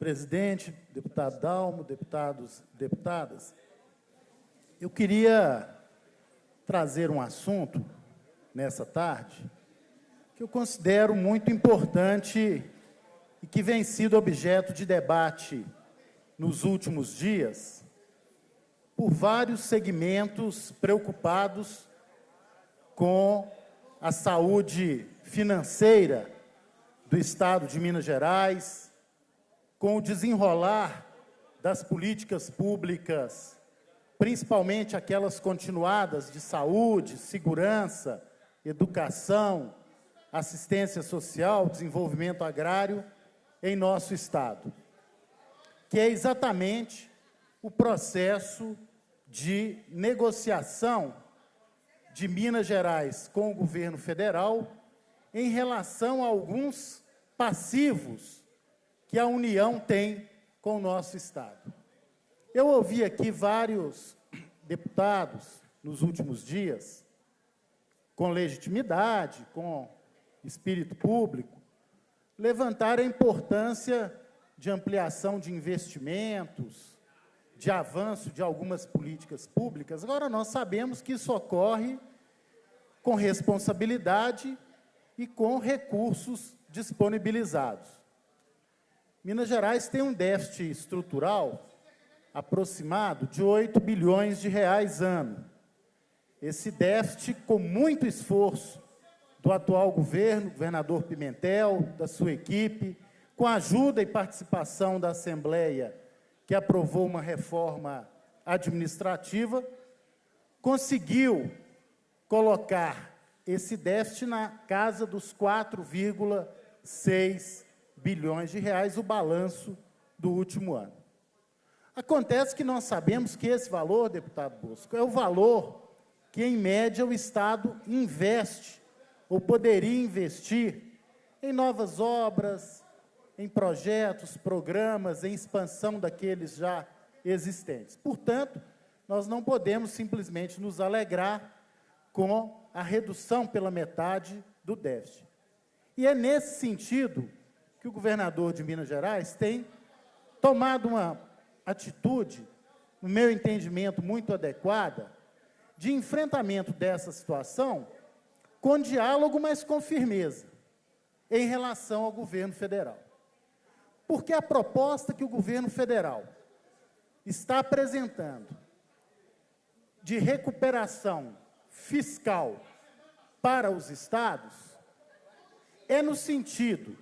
presidente, deputado Dalmo, deputados e deputadas, eu queria trazer um assunto nessa tarde que eu considero muito importante e que vem sido objeto de debate nos últimos dias por vários segmentos preocupados com a saúde financeira do Estado de Minas Gerais, com o desenrolar das políticas públicas, principalmente aquelas continuadas de saúde, segurança, educação, assistência social, desenvolvimento agrário em nosso Estado, que é exatamente o processo de negociação de Minas Gerais com o governo federal em relação a alguns passivos que a União tem com o nosso Estado. Eu ouvi aqui vários deputados, nos últimos dias, com legitimidade, com espírito público, levantar a importância de ampliação de investimentos, de avanço de algumas políticas públicas. Agora, nós sabemos que isso ocorre com responsabilidade e com recursos disponibilizados. Minas Gerais tem um déficit estrutural aproximado de 8 bilhões de reais ano. Esse déficit, com muito esforço do atual governo, governador Pimentel, da sua equipe, com a ajuda e participação da Assembleia, que aprovou uma reforma administrativa, conseguiu colocar esse déficit na casa dos 4,6 bilhões de reais, o balanço do último ano. Acontece que nós sabemos que esse valor, deputado Bosco, é o valor que, em média, o Estado investe, ou poderia investir, em novas obras, em projetos, programas, em expansão daqueles já existentes. Portanto, nós não podemos simplesmente nos alegrar com a redução pela metade do déficit. E é nesse sentido que o governador de Minas Gerais tem tomado uma atitude, no meu entendimento, muito adequada, de enfrentamento dessa situação com diálogo, mas com firmeza, em relação ao governo federal. Porque a proposta que o governo federal está apresentando de recuperação fiscal para os estados é no sentido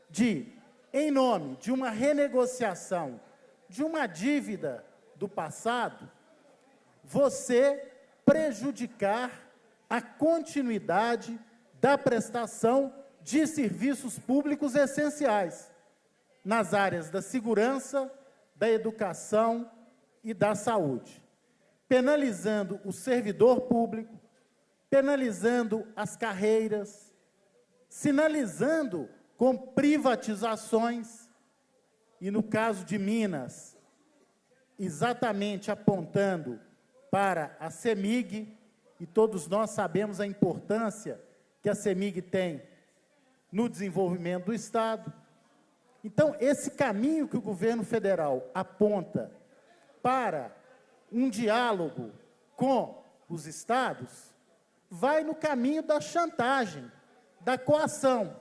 de, em nome de uma renegociação de uma dívida do passado, você prejudicar a continuidade da prestação de serviços públicos essenciais nas áreas da segurança, da educação e da saúde, penalizando o servidor público, penalizando as carreiras, sinalizando com privatizações, e no caso de Minas, exatamente apontando para a CEMIG, e todos nós sabemos a importância que a CEMIG tem no desenvolvimento do Estado. Então, esse caminho que o governo federal aponta para um diálogo com os estados vai no caminho da chantagem, da coação.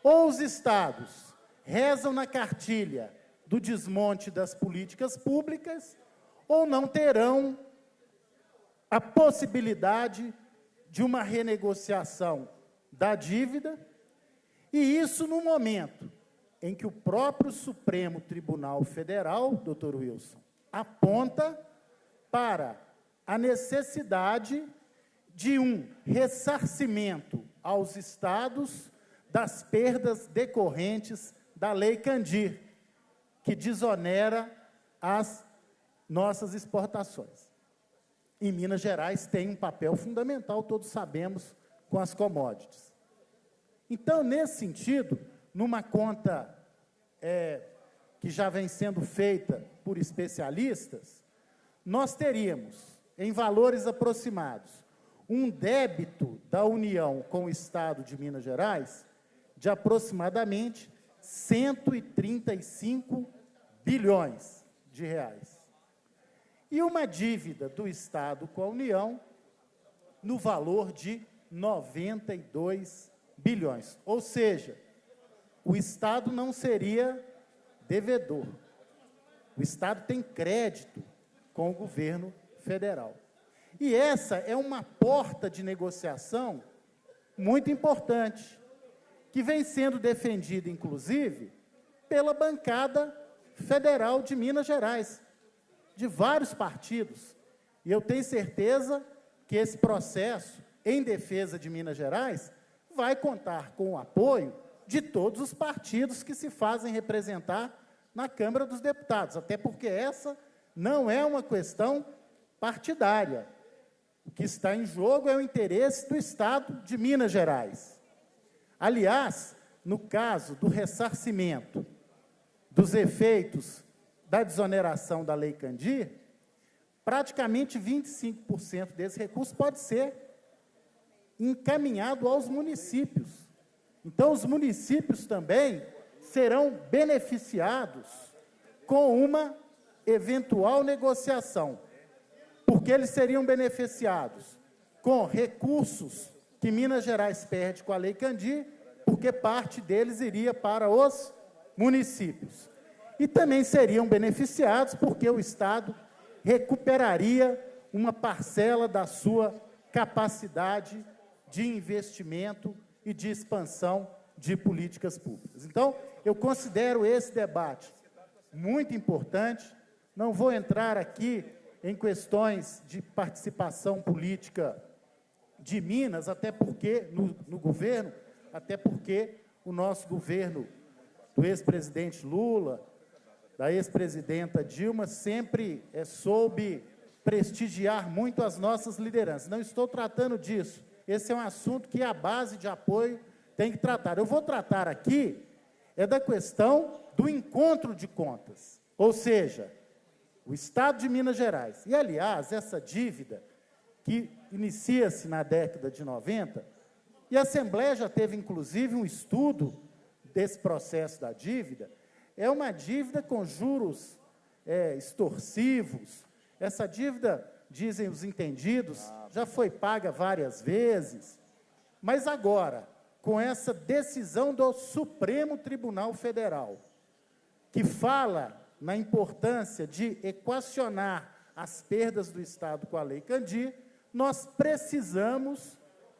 Ou os estados rezam na cartilha do desmonte das políticas públicas, ou não terão a possibilidade de uma renegociação da dívida, e isso no momento em que o próprio Supremo Tribunal Federal, doutor Wilson, aponta para a necessidade de um ressarcimento aos estados das perdas decorrentes da Lei Candir, que desonera as nossas exportações. E Minas Gerais tem um papel fundamental, todos sabemos, com as commodities. Então, nesse sentido, numa conta que já vem sendo feita por especialistas, nós teríamos, em valores aproximados, um débito da União com o Estado de Minas Gerais de aproximadamente 135 bilhões de reais. E uma dívida do Estado com a União no valor de 92 bilhões. Ou seja, o Estado não seria devedor. O Estado tem crédito com o governo federal. E essa é uma porta de negociação muito importante, que vem sendo defendida, inclusive, pela bancada federal de Minas Gerais, de vários partidos. E eu tenho certeza que esse processo em defesa de Minas Gerais vai contar com o apoio de todos os partidos que se fazem representar na Câmara dos Deputados, até porque essa não é uma questão partidária. O que está em jogo é o interesse do Estado de Minas Gerais. Aliás, no caso do ressarcimento dos efeitos da desoneração da Lei Candir, praticamente 25% desse recurso pode ser encaminhado aos municípios. Então, os municípios também serão beneficiados com uma eventual negociação, porque eles seriam beneficiados com recursos que Minas Gerais perde com a Lei Candir, porque parte deles iria para os municípios. E também seriam beneficiados porque o Estado recuperaria uma parcela da sua capacidade de investimento e de expansão de políticas públicas. Então, eu considero esse debate muito importante. Não vou entrar aqui em questões de participação política de Minas, até porque, no governo, até porque o nosso governo, do ex-presidente Lula, da ex-presidenta Dilma, sempre soube prestigiar muito as nossas lideranças. Não estou tratando disso. Esse é um assunto que a base de apoio tem que tratar. Eu vou tratar aqui da questão do encontro de contas, ou seja, o Estado de Minas Gerais. E, aliás, essa dívida que inicia-se na década de 90, e a Assembleia já teve, inclusive, um estudo desse processo da dívida, é uma dívida com juros extorsivos. Essa dívida, dizem os entendidos, já foi paga várias vezes, mas agora, com essa decisão do Supremo Tribunal Federal, que fala na importância de equacionar as perdas do Estado com a Lei Candir, nós precisamos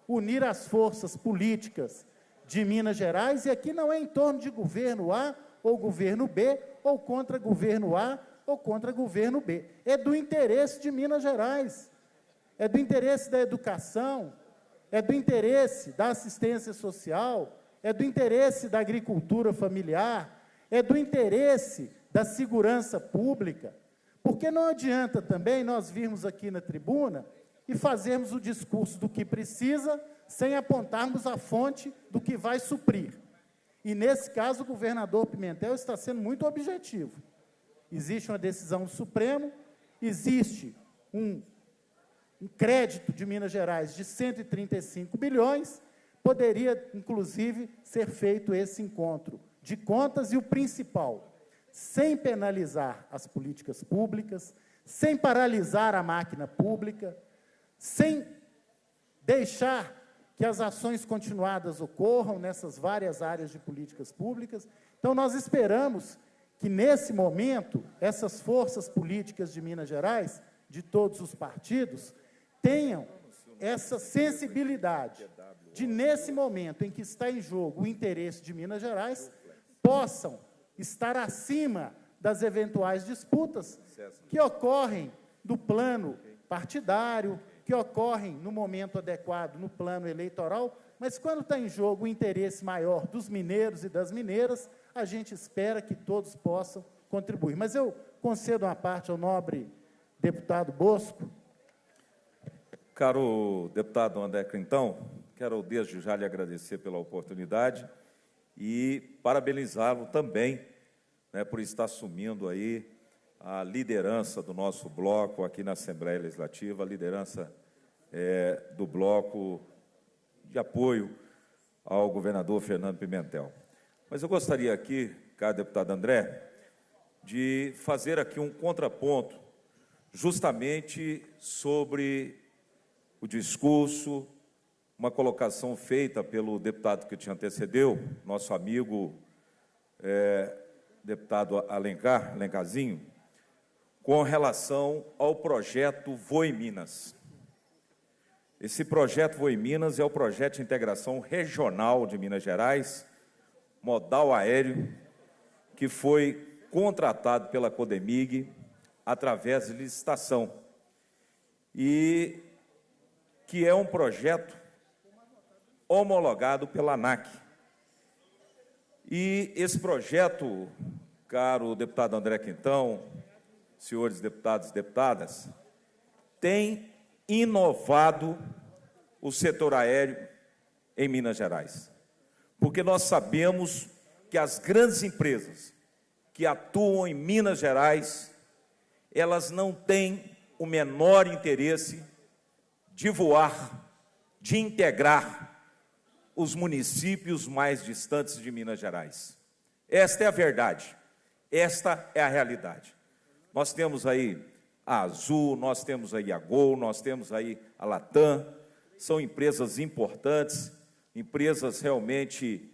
unir as forças políticas de Minas Gerais, e aqui não é em torno de governo A ou governo B, ou contra governo A ou contra governo B. É do interesse de Minas Gerais, é do interesse da educação, é do interesse da assistência social, é do interesse da agricultura familiar, é do interesse da segurança pública, porque não adianta também nós virmos aqui na tribuna e fazermos o discurso do que precisa, sem apontarmos a fonte do que vai suprir. E, nesse caso, o governador Pimentel está sendo muito objetivo. Existe uma decisão do Supremo, existe um crédito de Minas Gerais de 135 bilhões, poderia, inclusive, ser feito esse encontro de contas, e o principal, sem penalizar as políticas públicas, sem paralisar a máquina pública, sem deixar que as ações continuadas ocorram nessas várias áreas de políticas públicas. Então, nós esperamos que, nesse momento, essas forças políticas de Minas Gerais, de todos os partidos, tenham essa sensibilidade de, nesse momento em que está em jogo o interesse de Minas Gerais, possam estar acima das eventuais disputas que ocorrem do plano partidário, que ocorrem no momento adequado no plano eleitoral, mas quando está em jogo o interesse maior dos mineiros e das mineiras, a gente espera que todos possam contribuir. Mas eu concedo uma parte ao nobre deputado Bosco. Caro deputado André Quintão, quero desde já lhe agradecer pela oportunidade e parabenizá-lo também, né, por estar assumindo aí a liderança do nosso bloco aqui na Assembleia Legislativa, a liderança do bloco de apoio ao governador Fernando Pimentel. Mas eu gostaria aqui, caro deputado André, de fazer aqui um contraponto justamente sobre o discurso, uma colocação feita pelo deputado que te antecedeu, nosso amigo deputado Alencarzinho, com relação ao projeto Voe Minas. Esse projeto Voe Minas é o projeto de integração regional de Minas Gerais, modal aéreo, que foi contratado pela Codemig através de licitação e que é um projeto homologado pela ANAC. E esse projeto, caro deputado André Quintão, senhores deputados e deputadas, tem inovado o setor aéreo em Minas Gerais. Porque nós sabemos que as grandes empresas que atuam em Minas Gerais, elas não têm o menor interesse de voar, de integrar os municípios mais distantes de Minas Gerais. Esta é a verdade, esta é a realidade. Nós temos aí a Azul, nós temos aí a Gol, nós temos aí a Latam, são empresas importantes, empresas realmente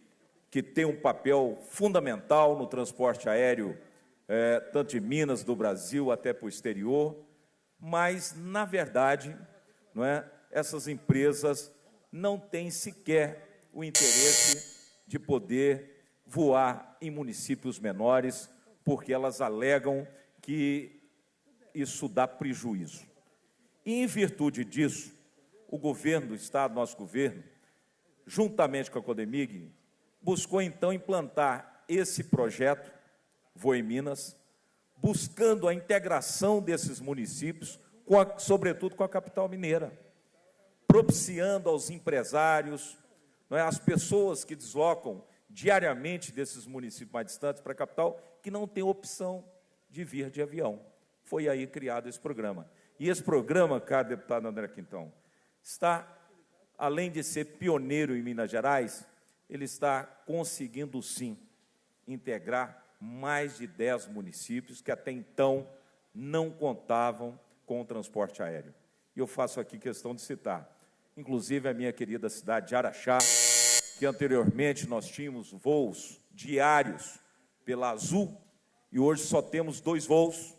que têm um papel fundamental no transporte aéreo, tanto de Minas, do Brasil, até para o exterior, mas, na verdade, essas empresas não têm sequer o interesse de poder voar em municípios menores, porque elas alegam que isso dá prejuízo. E, em virtude disso, o governo do Estado, nosso governo, juntamente com a Codemig, buscou, então, implantar esse projeto, Voe Minas, buscando a integração desses municípios, sobretudo com a capital mineira, propiciando aos empresários, as pessoas que deslocam diariamente desses municípios mais distantes para a capital, que não têm opção de vir de avião. Foi aí criado esse programa. E esse programa, caro deputado André Quintão, está, além de ser pioneiro em Minas Gerais, ele está conseguindo, sim, integrar mais de 10 municípios que até então não contavam com o transporte aéreo. E eu faço aqui questão de citar, inclusive, a minha querida cidade de Araxá, que anteriormente nós tínhamos voos diários pela Azul, e hoje só temos 2 voos,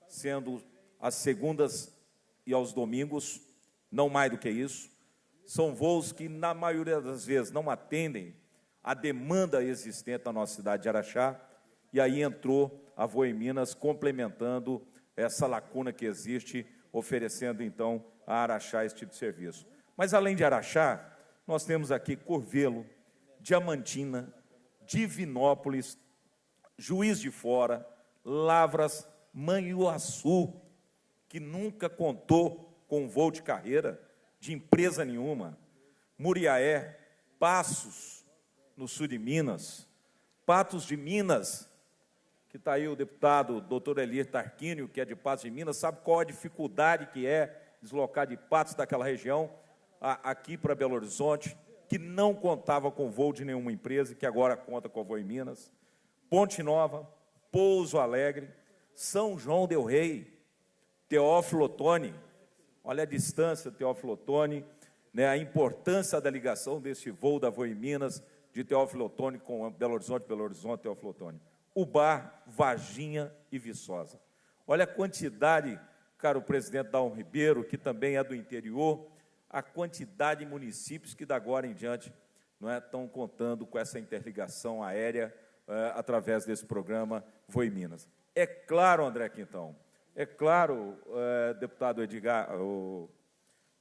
sendo às segundas e aos domingos, não mais do que isso. São voos que, na maioria das vezes, não atendem a demanda existente na nossa cidade de Araxá, e aí entrou a Voe Minas, complementando essa lacuna que existe, oferecendo, então, a Araxá esse tipo de serviço. Mas, além de Araxá, nós temos aqui Curvelo, Diamantina, Divinópolis, Juiz de Fora, Lavras, Manhuaçu, que nunca contou com voo de carreira de empresa nenhuma, Muriaé, Passos, no sul de Minas, Patos de Minas, que está aí o deputado doutor Elir Tarquínio, que é de Patos de Minas, sabe qual a dificuldade que é deslocar de Patos daquela região aqui para Belo Horizonte, que não contava com voo de nenhuma empresa e que agora conta com a Voe Minas, Ponte Nova, Pouso Alegre, São João del Rei, Teófilo Otoni, olha a distância, Teófilo Otoni, a importância da ligação desse voo da Voe Minas, de Teófilo Otoni com Belo Horizonte, Teófilo Otoni, Ubá, Varginha e Viçosa. Olha a quantidade, caro presidente Dalmo Ribeiro, que também é do interior, a quantidade de municípios que, da agora em diante, estão contando com essa interligação aérea através desse programa Voe Minas. É claro, André Quintão, é claro, deputado o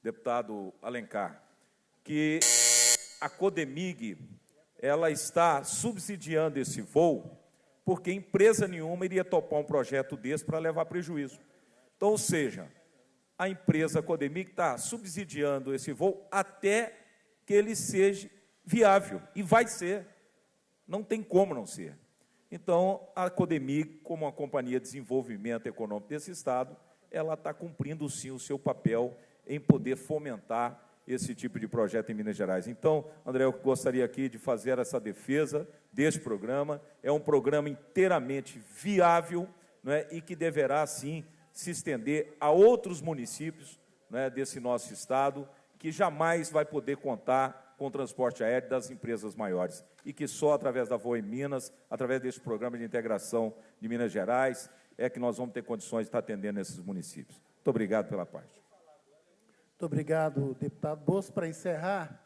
deputado Alencar, que a Codemig ela está subsidiando esse voo, porque empresa nenhuma iria topar um projeto desse para levar prejuízo. Então, ou seja, a empresa Codemig está subsidiando esse voo até que ele seja viável, e vai ser, não tem como não ser. Então, a Codemig, como uma companhia de desenvolvimento econômico desse Estado, ela está cumprindo, sim, o seu papel em poder fomentar esse tipo de projeto em Minas Gerais. Então, André, eu gostaria aqui de fazer essa defesa deste programa. É um programa inteiramente viável, não é, e que deverá, sim, se estender a outros municípios, né, desse nosso estado, que jamais vai poder contar com o transporte aéreo das empresas maiores, e que só através da Voe Minas, através deste programa de integração de Minas Gerais, é que nós vamos ter condições de estar atendendo esses municípios. Muito obrigado pela parte. Muito obrigado, deputado Bosco. Para encerrar,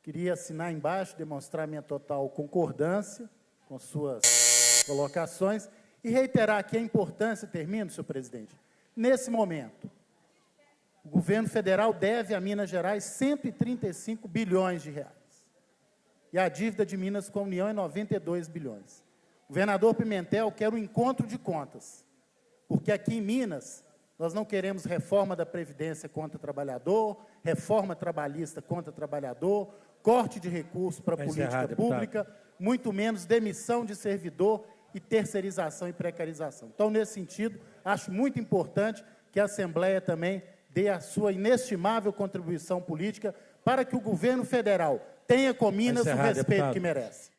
queria assinar embaixo, demonstrar minha total concordância com suas colocações e reiterar aqui a importância, termino, senhor presidente, nesse momento, o governo federal deve a Minas Gerais 135 bilhões de reais. E a dívida de Minas com a União é 92 bilhões. O governador Pimentel quer um encontro de contas, porque aqui em Minas nós não queremos reforma da Previdência contra o trabalhador, reforma trabalhista contra o trabalhador, corte de recursos para a política pública, muito menos demissão de servidor e terceirização e precarização. Então, nesse sentido, acho muito importante que a Assembleia também dê a sua inestimável contribuição política para que o governo federal tenha com Minas o respeito que merece.